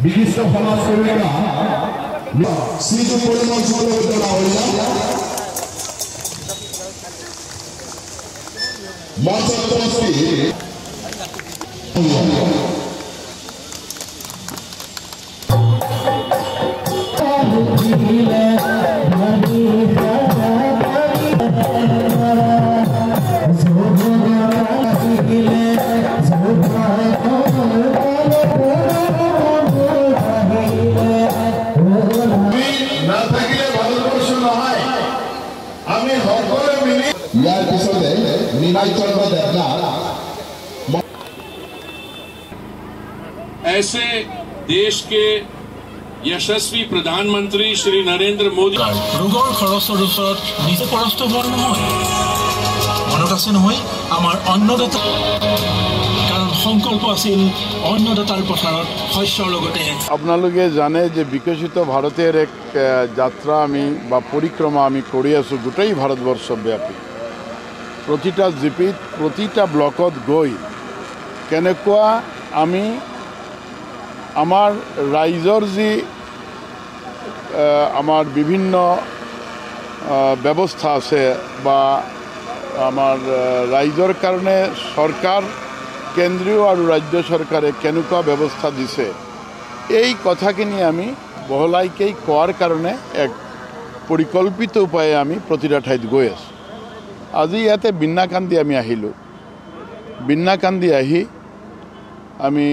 বিশিষ্ট সমাজসেবীরা শ্রীযুক্ত পরিমল চক্রবর্তী ऐसे देश के यशस्वी प्रधानमंत्री श्री नरेंद्र मोदी रोगर खरचर ऊपर निजे परास्त हर मनत आछे নহয় आमार अन्नदाता कारण संकल्प आछिल अन्नदातार पथारत शस्यर लगते आपनालोके जाने जे विकसित भारतेर एक यात्रा आमी बा परिक्रमा आमी करि आछो गोटेई भारतवर्ष व्यापी प्रतिटा जिपित प्रतिटा ब्लकत गई केनेकुआ आमी आमार राइजर जी आमार विभिन्न व्यवस्था आछे बा आमार राइजर कारणे सरकार केंद्रीय और राज्य सरकारे केनेकुआ व्यवस्था दिसे এই কথাখিনি আমি বহলাইকেই কোৱাৰ কাৰণে এক পৰিকল্পিত উপায়ে আমি প্ৰতিটা ঠাইত গৈ আছো। আজি ইয়াতে বিন্নাকান্দি আমি আহিলোঁ। বিন্নাকান্দি আহি আমি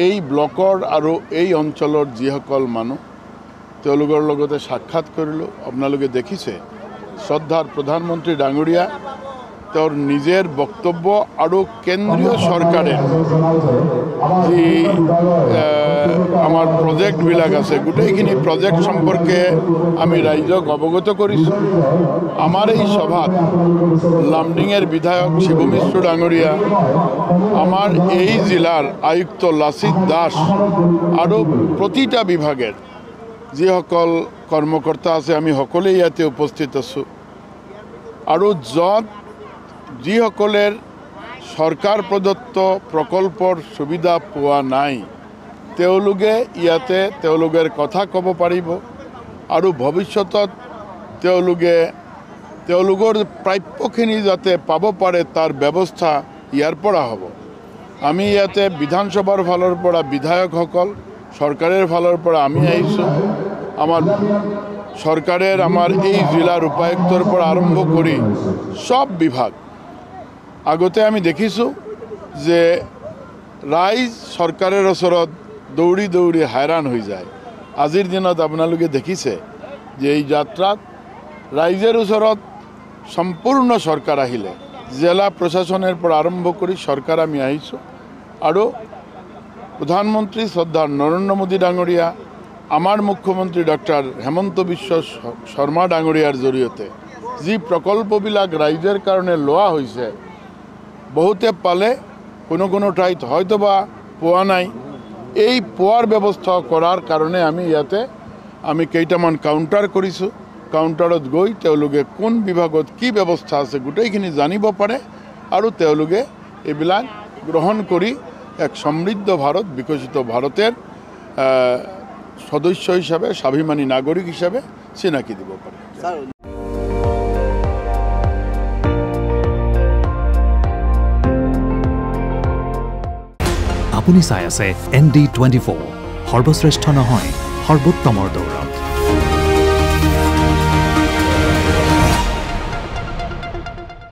এই ব্লকৰ আৰু এই অঞ্চলৰ যিসকল মানুহ তেওঁলোকৰ লগতে সাক্ষাৎ কৰিলোঁ। আপোনালোকে দেখিছে শ্ৰদ্ধাৰ প্ৰধানমন্ত্ৰী ডাঙৰীয়া তেওঁৰ নিজেৰ বক্তব্য আৰু কেন্দ্রীয় সরকারের যে আমার প্রজেক্টবিলাক আছে গোটেইখিনি প্রজেক্ট সম্পর্কে আমি রাইজক অবগত করিছো। আমার এই সভাত লামডিংয়ের বিধায়ক শিব মিশ্র ডাঙৰীয়া আমাৰ এই জেলাৰ আয়ুক্ত লাচিত দাস আৰু প্ৰতিটা বিভাগেৰ যিসকল কৰ্মকৰ্তা আছে আমি সকলেই ইয়াতে উপস্থিত আছো। আৰু যত যিসকলেৰ সৰকাৰ প্ৰদত্ত প্ৰকল্পৰ সুবিধা পোৱা নাই তেওঁলোকে ইয়াতে তেওঁলোকৰ কথা ক'ব পাৰিব আৰু ভৱিষ্যতত তেওঁলোকৰ প্ৰাপ্যখিনি যাতে পাব পাৰে তাৰ ব্যৱস্থা ইয়াৰ পৰা হ'ব। আমি ইয়াতে বিধানসভাৰ ফালৰ পৰা বিধায়কসকল সৰকাৰেৰ ফালৰ পৰা আমি আহিছোঁ। আমাৰ সৰকাৰেৰ আমাৰ এই জেলাৰ উপায়ুক্তৰ পৰা আৰম্ভ কৰি সব বিভাগ আগতে আমি দেখিছোঁ যে ৰাইজ সৰকাৰেৰ ওচৰত দৌড়ি দৌড়ি হায়ৰান হৈ যায়। আজিৰ দিনত আপোনালোকে দেখিছে যে এই যাত্ৰাত ৰাইজেৰ ওচৰত সম্পূৰ্ণ সৰকাৰ আহিলে জেলা প্ৰশাসনেৰ পৰা আৰম্ভ কৰি সৰকাৰ আমি আহিছোঁ আৰু প্ৰধানমন্ত্ৰী শ্ৰদ্ধাৰ নৰেন্দ্ৰ মোদী ডাঙৰীয়া আমাৰ মুখ্যমন্ত্ৰী ডক্টৰ হেমন্ত বিশ্ব শৰ্মা ডাঙৰীয়াৰ জৰিয়তে যি প্ৰকল্পবিলাক ৰাইজৰ কাৰণে লোৱা হৈছে বহুতে পালে কোনো কোনো ঠাইত হয়তোবা পোৱা নাই। এই পোৱাৰ ব্যৱস্থা কৰাৰ কাৰণে আমি ইয়াতে আমি কেইটামান কাউণ্টাৰ কৰিছোঁ। কাউণ্টাৰত গৈ তেওঁলোকে কোন বিভাগত কি ব্যৱস্থা আছে গোটেইখিনি জানিব পাৰে আৰু তেওঁলোকে এইবিলাক গ্ৰহণ কৰি এক সমৃদ্ধ ভারত বিকশিত ভারতের সদস্য হিসাবে স্বাভিমানী নাগরিক হিসাবে চিনাকি দিব পারে। আপুনি চাই আছে ND24 সর্বশ্রেষ্ঠ নহয় সৰ্বোত্তমৰ দৌৰত।